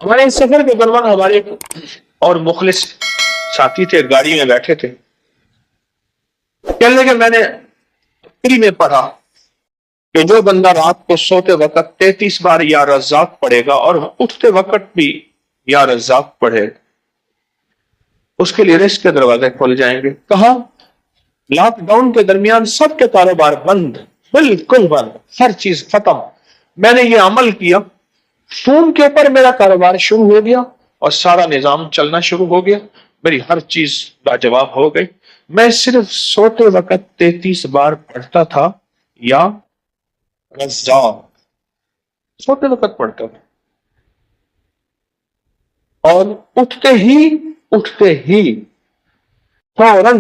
ہمارے اس سفر کے دوران ہمارے اور مخلص ساتھی تھے، گاڑی میں بیٹھے تھے، کہنے کہ میں نے فری میں پڑھا کہ جو بندہ رات کو سوتے وقت 33 بار یا رزاق پڑھے گا اور اٹھتے وقت بھی یا رزاق پڑھے، اس کے لیے رزق کے دروازے کھول جائیں گے۔ کہا لاک ڈاؤن کے درمیان سب کے کاروبار بند، بالکل بند، ہر چیز ختم۔ میں نے یہ عمل کیا، فون کے اوپر میرا کاروبار شروع ہو گیا اور سارا نظام چلنا شروع ہو گیا، میری ہر چیز لاجواب ہو گئی۔ میں صرف سوتے وقت 33 بار پڑھتا تھا یا رزاق، سوتے وقت پڑھتا تھا، اور اٹھتے ہی فوراً،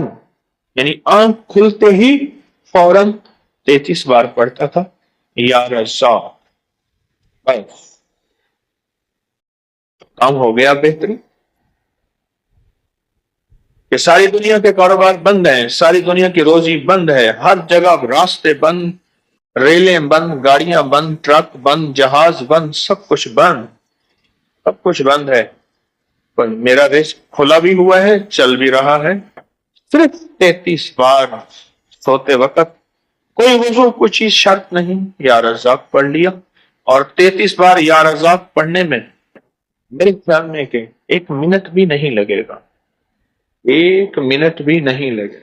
یعنی آنکھ کھلتے ہی فوراً 33 بار پڑھتا تھا یا رزاق، بس کام ہو گیا بہترین۔ کہ ساری دنیا کے کاروبار بند ہیں، ساری دنیا کی روزی بند ہے، ہر جگہ راستے بند، ریلیں بند، گاڑیاں بند، ٹرک بند، جہاز بند، سب کچھ بند، سب کچھ بند ہے، پر میرا رزق کھلا بھی ہوا ہے، چل بھی رہا ہے۔ صرف 33 بار سوتے وقت، کوئی وضو کوئی چیز شرط نہیں، یا رزاق پڑھ لیا، اور 33 بار یا رزاق پڑھنے میں میرے خیال میں کہ 1 منٹ بھی نہیں لگے گا، 1 منٹ بھی نہیں لگے۔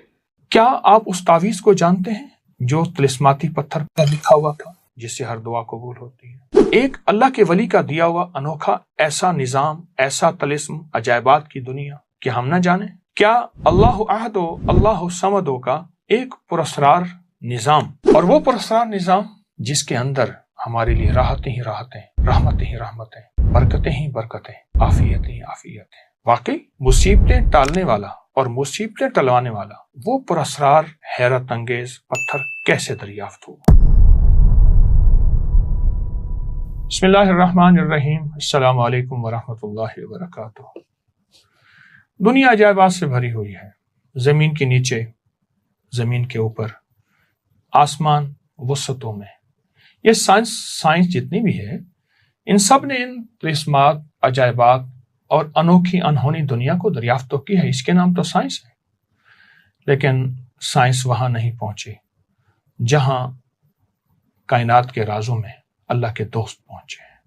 کیا آپ اس تعویذ کو جانتے ہیں جو طلسماتی پتھر پر لکھا ہوا تھا جس سے ہر دعا قبول ہوتی ہے؟ ایک اللہ کے ولی کا دیا ہوا انوکھا ایسا نظام، ایسا طلسم، عجائبات کی دنیا کہ ہم نہ جانیں؟ کیا اللہ احد و اللہ صمد کا ایک پراسرار نظام، اور وہ پراسرار نظام جس کے اندر ہمارے لیے راحتیں ہی راحتیں، رحمتیں ہی رحمتیں، برکتیں ہی برکتیں، عافیتیں ہی عافیتیں۔ واقعی مصیبتیں ٹالنے والا اور مصیبتیں ٹلوانے والا وہ پراسرار حیرت انگیز پتھر کیسے دریافت ہوا؟ بسم اللہ الرحمن الرحیم، السلام علیکم ورحمۃ اللہ وبرکاتہ۔ دنیا عجائبات سے بھری ہوئی ہے، زمین کے نیچے، زمین کے اوپر، آسمان وسطوں میں۔ یہ سائنس جتنی بھی ہے، ان سب نے ان طلسمات، عجائبات اور انوکھی انہونی دنیا کو دریافت تو کی ہے، اس کے نام تو سائنس ہے۔ لیکن سائنس وہاں نہیں پہنچی جہاں کائنات کے رازوں میں اللہ کے دوست پہنچے ہیں،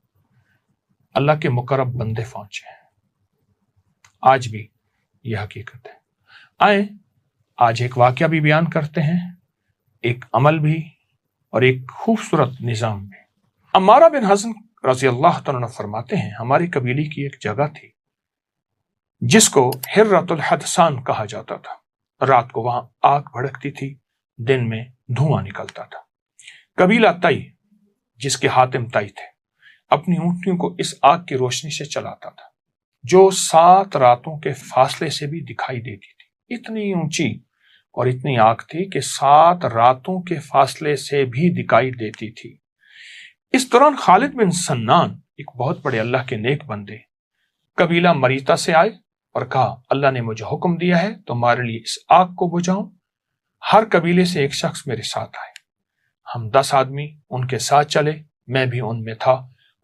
اللہ کے مقرب بندے پہنچے ہیں۔ آج بھی یہ حقیقت ہے۔ آئیں آج ایک واقعہ بھی بیان کرتے ہیں، ایک عمل بھی اور ایک خوبصورت نظام بھی۔ عمارہ بن حزن رضی اللہ تعالیٰ فرماتے ہیں، ہماری قبیلے کی ایک جگہ تھی جس کو حرۃ الحدثان کہا جاتا تھا۔ رات کو وہاں آگ بھڑکتی تھی، دن میں دھواں نکلتا تھا۔ قبیلہ طی، جس کے حاتم طی تھے، اپنی اونٹنیوں کو اس آگ کی روشنی سے چلاتا تھا جو 7 راتوں کے فاصلے سے بھی دکھائی دیتی تھی۔ اتنی اونچی اور اتنی آگ تھی کہ 7 راتوں کے فاصلے سے بھی دکھائی دیتی تھی۔ اس دوران خالد بن سنان، ایک بہت بڑے اللہ کے نیک بندے، قبیلہ مریتا سے آئے اور کہا، اللہ نے مجھے حکم دیا ہے تمہارے لیے اس آگ کو بجھاؤں۔ ہر قبیلے سے ایک شخص میرے ساتھ آئے۔ ہم 10 آدمی ان کے ساتھ چلے، میں بھی ان میں تھا۔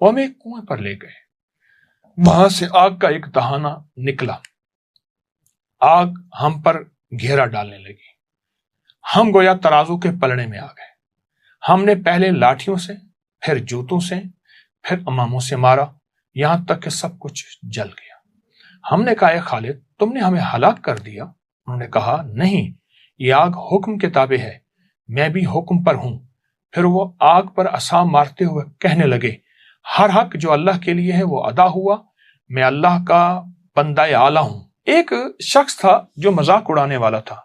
وہ ہمیں ایک کنویں پر لے گئے، وہاں سے آگ کا ایک دہانہ نکلا۔ آگ ہم پر گھیرا ڈالنے لگی، ہم گویا ترازو کے پلڑے میں آ گئے۔ ہم نے پہلے لاٹھیوں سے، پھر جوتوں سے، پھر اماموں سے مارا، یہاں تک کہ سب کچھ جل گیا۔ ہم نے کہا، اے خالد، تم نے ہمیں ہلاک کر دیا۔ انہوں نے کہا، نہیں، یہ آگ حکم کے تابع ہے، میں بھی حکم پر ہوں۔ پھر وہ آگ پر عصا مارتے ہوئے کہنے لگے، ہر حق جو اللہ کے لیے ہے وہ ادا ہوا، میں اللہ کا بندہ اعلیٰ ہوں۔ ایک شخص تھا جو مذاق اڑانے والا تھا،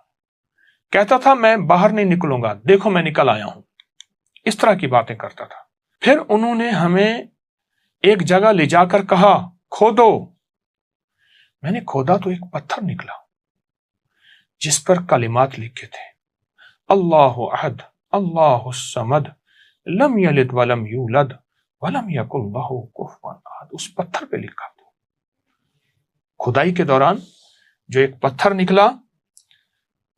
کہتا تھا میں باہر نہیں نکلوں گا، دیکھو میں نکل آیا ہوں، اس طرح کی باتیں کرتا تھا۔ پھر انہوں نے ہمیں ایک جگہ لے جا کر کہا، کھودو۔ میں نے کھودا تو ایک پتھر نکلا جس پر کلمات لکھے تھے، اللہ احد، اللہ الصمد، لم یلد ولم یولد ولم یکن لہ کفوا احد۔ اس پتھر پہ لکھا تھا۔ کھدائی کے دوران جو ایک پتھر نکلا،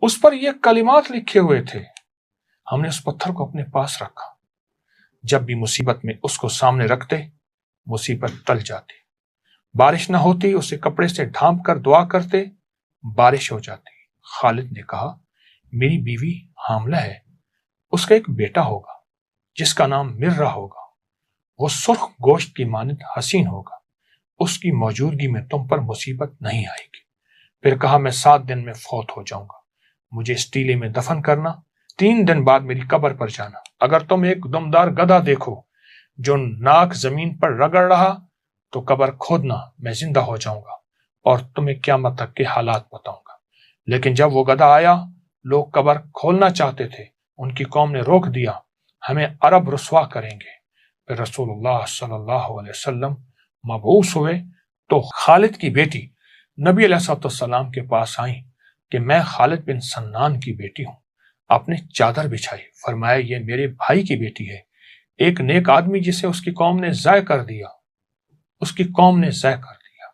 اس پر یہ کلمات لکھے ہوئے تھے۔ ہم نے اس پتھر کو اپنے پاس رکھا، جب بھی مصیبت میں اس کو سامنے رکھتے، مصیبت ٹل جاتی۔ بارش نہ ہوتی، اسے کپڑے سے ڈھانپ کر دعا کرتے، بارش ہو جاتی۔ خالد نے کہا میری بیوی حاملہ ہے، اس کا ایک بیٹا ہوگا جس کا نام مرہ ہوگا، وہ سرخ گوشت کی مانند حسین ہوگا، اس کی موجودگی میں تم پر مصیبت نہیں آئے گی۔ پھر کہا میں 7 دن میں فوت ہو جاؤں گا، مجھے اس ٹیلے میں دفن کرنا، 3 دن بعد میری قبر پر جانا، اگر تم ایک دمدار گدھا دیکھو جو ناک زمین پر رگڑ رہا تو قبر کھودنا، میں زندہ ہو جاؤں گا اور تمہیں قیامت تک کے حالات بتاؤں گا۔ لیکن جب وہ گدھا آیا، لوگ قبر کھولنا چاہتے تھے، ان کی قوم نے روک دیا، ہمیں عرب رسوا کریں گے۔ پھر رسول اللہ صلی اللہ علیہ وسلم مبعوث ہوئے تو خالد کی بیٹی نبی علیہ السلام کے پاس آئیں کہ میں خالد بن سنان کی بیٹی ہوں۔ آپ نے چادر بچھائی، فرمایا یہ میرے بھائی کی بیٹی ہے، ایک نیک آدمی جسے اس کی قوم نے ضائع کر دیا، اس کی قوم نے ضائع کر دیا۔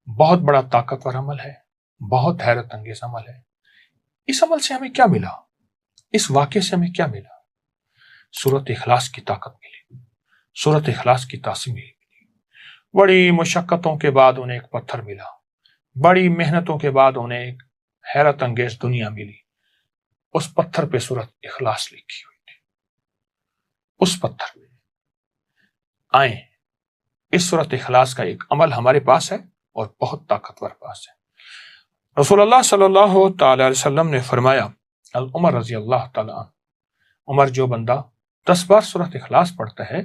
بہت بڑا طاقتور عمل ہے، بہت حیرت انگیز عمل ہے۔ اس عمل سے ہمیں کیا ملا؟ اس واقعے سے ہمیں کیا ملا؟ سورۃ اخلاص کی طاقت ملی، سورۃ اخلاص کی تاثیر ملی۔ بڑی مشقتوں کے بعد انہیں ایک پتھر ملا، بڑی محنتوں کے بعد انہیں ایک حیرت انگیز دنیا ملی۔ اس پتھر پہ سورۃ اخلاص لکھی ہوئی تھی، اس پتھر پہ۔ آئیں، اس سورۃ اخلاص کا ایک عمل ہمارے پاس ہے اور بہت طاقتور پاس ہے۔ رسول اللہ صلی اللہ تعالی علیہ وسلم نے فرمایا، عمر رضی اللہ تعالی عنہ، عمر جو بندہ 10 بار سورۃ اخلاص پڑھتا ہے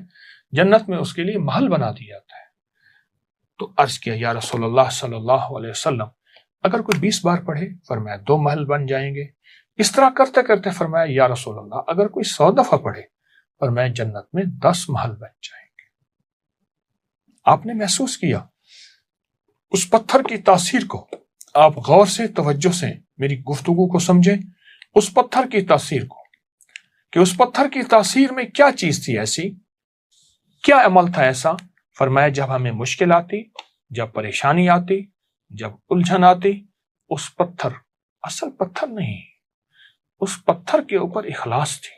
جنت میں اس کے لیے محل بنا دیا جاتا ہے۔ تو عرض کیا یا رسول اللہ صلی اللہ علیہ وسلم اگر کوئی 20 بار پڑھے؟ فرمایا 2 محل بن جائیں گے۔ اس طرح کرتے کرتے فرمایا یا رسول اللہ اگر کوئی 100 دفعہ پڑھے؟ فرمایا جنت میں 10 محل بن جائیں گے۔ آپ نے محسوس کیا اس پتھر کی تاثیر کو، آپ غور سے توجہ سے میری گفتگو کو سمجھیں، اس پتھر کی تاثیر کو، کہ اس پتھر کی تاثیر میں کیا چیز تھی ایسی، کیا عمل تھا ایسا۔ فرمایا جب ہمیں مشکل آتی، جب پریشانی آتی، جب الجھن آتی، اس پتھر، اصل پتھر نہیں، اس پتھر کے اوپر اخلاص تھی،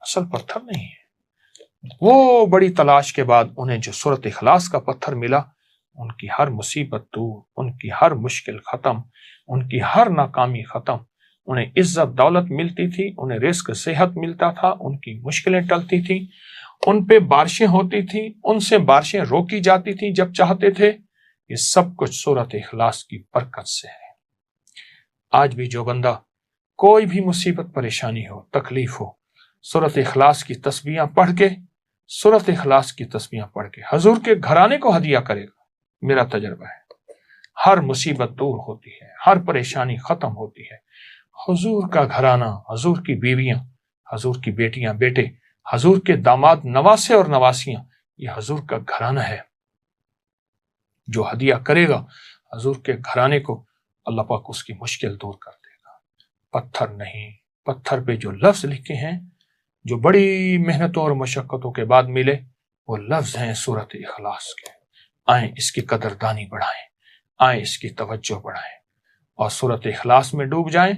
اصل پتھر نہیں ہے۔ وہ بڑی تلاش کے بعد انہیں جو سورۃ اخلاص کا پتھر ملا، ان کی ہر مصیبت دور، ان کی ہر مشکل ختم، ان کی ہر ناکامی ختم، انہیں عزت دولت ملتی تھی، انہیں رزق صحت ملتا تھا، ان کی مشکلیں ٹلتی تھیں، ان پہ بارشیں ہوتی تھیں، ان سے بارشیں روکی جاتی تھیں جب چاہتے تھے۔ یہ سب کچھ سورۃ اخلاص کی برکت سے ہے۔ آج بھی جو بندہ کوئی بھی مصیبت پریشانی ہو، تکلیف ہو، سورۃ اخلاص کی تسبیحاں پڑھ کے، سورۃ اخلاص کی تسبیحاں پڑھ کے حضور کے گھرانے کو ہدیہ کرے گا، میرا تجربہ ہے، ہر مصیبت دور ہوتی ہے، ہر پریشانی ختم ہوتی ہے۔ حضور کا گھرانہ، حضور کی بیویاں، حضور کی بیٹیاں بیٹے، حضور کے داماد نواسے اور نواسیاں، یہ حضور کا گھرانہ ہے۔ جو ہدیہ کرے گا حضور کے گھرانے کو، اللہ پاک اس کی مشکل دور کر دے گا۔ پتھر نہیں، پتھر پہ جو لفظ لکھے ہیں، جو بڑی محنتوں اور مشقتوں کے بعد ملے، وہ لفظ ہیں سورۃ اخلاص کے۔ آئیں اس کی قدردانی بڑھائیں، آئیں اس کی توجہ بڑھائیں اور سورۃ اخلاص میں ڈوب جائیں۔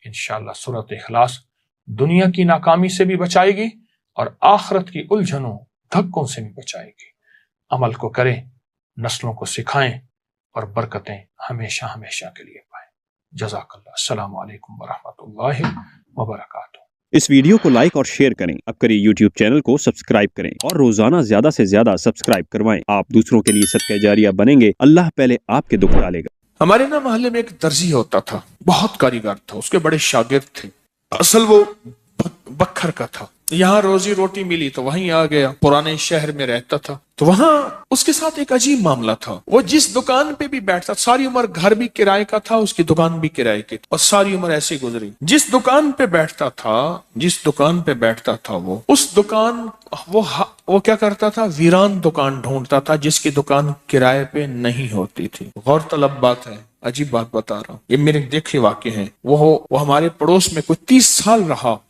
انشاءاللہ سورۃ اخلاص دنیا کی ناکامی سے بھی بچائے گی اور آخرت کی الجھنوں دھکوں سے بھی بچائے گی۔ عمل کو کریں، نسلوں کو سکھائیں اور برکتیں ہمیشہ ہمیشہ کے لیے پائیں۔ جزاک اللہ۔ السلام علیکم ورحمۃ اللہ وبرکاتہ۔ اس ویڈیو کو لائک اور شیئر کریں، اب کریں یوٹیوب چینل کو سبسکرائب کریں اور روزانہ زیادہ سے زیادہ سبسکرائب کروائیں۔ آپ دوسروں کے لیے صدقہ جاریہ بنیں گے، اللہ پہلے آپ کے دکھ ڈالے گا۔ ہمارے نا محلے میں ایک درزی ہوتا تھا، بہت کاریگر تھا، اس کے بڑے شاگرد تھے۔ اصل وہ بکھر کا تھا، یہاں روزی روٹی ملی تو وہیں آ گیا، پرانے شہر میں رہتا تھا تو وہاں اس کے ساتھ ایک عجیب معاملہ تھا۔ وہ جس دکان پہ بھی بیٹھتا، ساری عمر گھر بھی کرائے کا تھا، اس کی دکان بھی کرائے کی تھی اور ساری عمر ایسی گزری۔ جس دکان پہ بیٹھتا تھا وہ اس دکان وہ کیا کرتا تھا، ویران دکان ڈھونڈتا تھا جس کی دکان کرائے پہ نہیں ہوتی تھی۔ غور طلب بات ہے، عجیب بات بتا رہا ہوں، یہ میرے دیکھے واقع ہیں۔ وہ ہمارے پڑوس میں کوئی 30 سال رہا،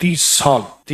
30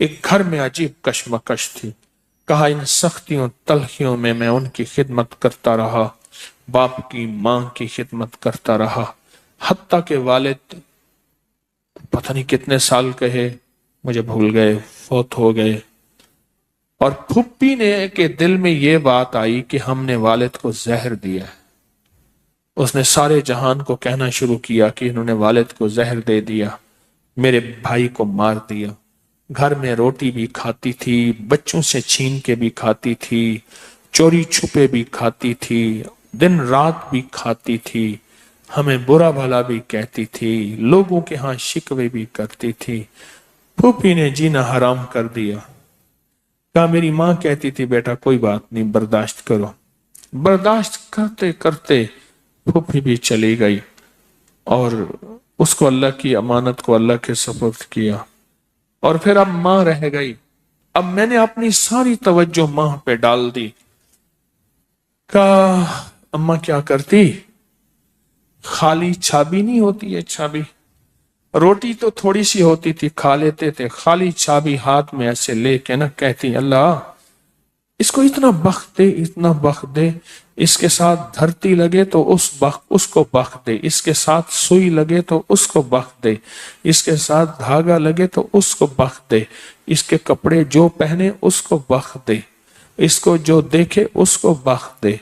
ایک گھر میں عجیب کشمکش تھی. کہا ان سختیوں تلخیوں میں میں ان کی خدمت کرتا رہا، باپ کی ماں کی خدمت کرتا رہا، حتیٰ کہ والد پتہ نہیں کتنے سال کہے مجھے بھول گئے، فوت ہو گئے. اور پھپھی نے کے دل میں یہ بات آئی کہ ہم نے والد کو زہر دیا. اس نے سارے جہان کو کہنا شروع کیا کہ انہوں نے والد کو زہر دے دیا، میرے بھائی کو مار دیا. گھر میں روٹی بھی کھاتی تھی، بچوں سے چھین کے بھی کھاتی تھی، چوری چھپے بھی کھاتی تھی، دن رات بھی کھاتی تھی، ہمیں برا بھلا بھی کہتی تھی، لوگوں کے ہاں شکوے بھی کرتی تھی. پھوپھی نے جینا حرام کر دیا. کہا میری ماں کہتی تھی بیٹا کوئی بات نہیں، برداشت کرو. برداشت کرتے کرتے پھوپھی بھی چلی گئی اور اس کو اللہ کی امانت کو اللہ کے سپرد کیا. اور پھر اب ماں رہ گئی. اب میں نے اپنی ساری توجہ ماں پہ ڈال دی. کہا اماں کیا کرتی؟ خالی چھابی نہیں ہوتی ہے، چھابی روٹی تو تھوڑی سی ہوتی تھی، کھا لیتے تھے، خالی چھابی ہاتھ میں ایسے لے کے نا کہتی اللہ اس کو اتنا بخت دے، اتنا بخت دے، اس کے ساتھ دھرتی لگے تو اس کو بخت دے، اس کے ساتھ سوئی لگے تو اس کو بخت دے، اس کے ساتھ دھاگا لگے تو اس کو بخت دے، اس کے کپڑے جو پہنے اس کو بخت دے، اس کو جو دیکھے اس کو بخت دے،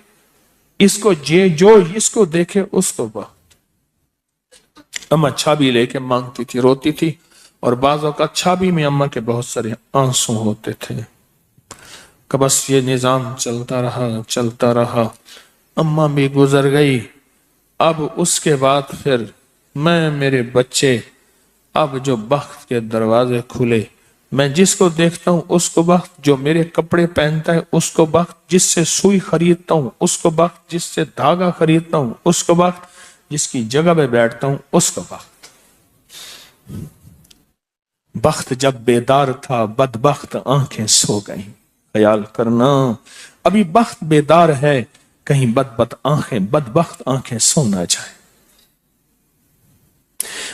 اس کو جو اس کو دیکھے اس کو بخت. اماں چھابی لے کے مانگتی تھی، روتی تھی، اور بعض اوقات چھابی میں اماں کے بہت سارے آنسو ہوتے تھے. کہ بس یہ نظام چلتا رہا. اماں بھی گزر گئی. اب اس کے بعد پھر میں میرے بچے، اب جو بخت کے دروازے کھلے، میں جس کو دیکھتا ہوں اس کو بخت، جو میرے کپڑے پہنتا ہے اس کو بخت، جس سے سوئی خریدتا ہوں اس کو بخت، جس سے دھاگا خریدتا ہوں اس کو بخت، جس کی جگہ پہ بیٹھتا ہوں اس کو بخت. بخت جب بیدار تھا بدبخت آنکھیں سو گئیں. خیال کرنا ابھی بخت بیدار ہے، کہیں بدبخت آنکھیں سو نہ جائیں.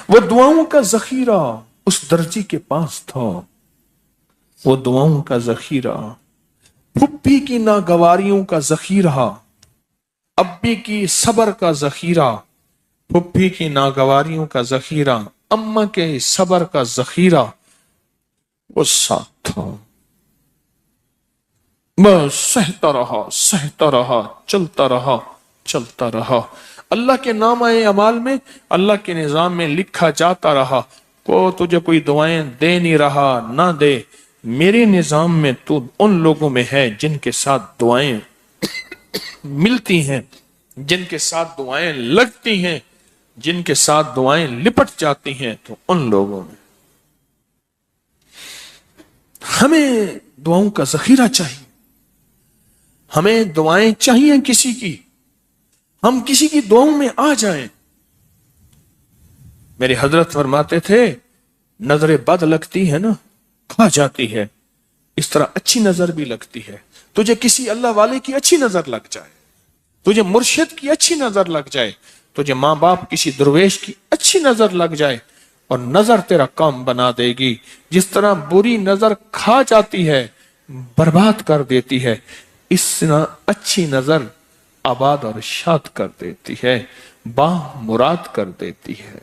وہ دعاؤں کا ذخیرہ اس درجی کے پاس تھا، وہ دعاؤں کا ذخیرہ، پھپھی کی ناگواریوں کا ذخیرہ، ابی کی صبر کا ذخیرہ، پھپھی کی ناگواریوں کا ذخیرہ، اماں کے صبر کا ذخیرہ وہ ساتھ تھا. بس سہتا رہا، چلتا رہا. اللہ کے نامہ اعمال میں، اللہ کے نظام میں لکھا جاتا رہا. تجھے کوئی دعائیں دے نہیں رہا، نہ دے، میرے نظام میں تو ان لوگوں میں ہے جن کے ساتھ دعائیں ملتی ہیں، جن کے ساتھ دعائیں لگتی ہیں، جن کے ساتھ دعائیں لپٹ جاتی ہیں، تو ان لوگوں میں. ہمیں دعاؤں کا ذخیرہ چاہیے، ہمیں دعائیں چاہیے کسی کی، ہم کسی کی دعاؤں میں آ جائیں. میرے حضرت فرماتے تھے نظر بد لگتی ہے نا کھا جاتی ہے، اس طرح اچھی نظر بھی لگتی ہے. تجھے کسی اللہ والے کی اچھی نظر لگ جائے، تجھے مرشد کی اچھی نظر لگ جائے، تجھے ماں باپ کسی درویش کی اچھی نظر لگ جائے، اور نظر تیرا کام بنا دے گی. جس طرح بری نظر کھا جاتی ہے، برباد کر دیتی ہے، اس طرح اچھی نظر آباد اور شاد کر دیتی ہے، مراد کر دیتی ہے.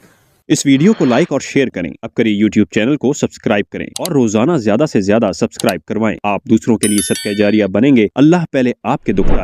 اس ویڈیو کو لائک اور شیئر کریں. اب کریے یوٹیوب چینل کو سبسکرائب کریں اور روزانہ زیادہ سے زیادہ سبسکرائب کروائیں. آپ دوسروں کے لیے صدقہ جاریہ بنیں گے. اللہ پہلے آپ کے دکھ ڈالے.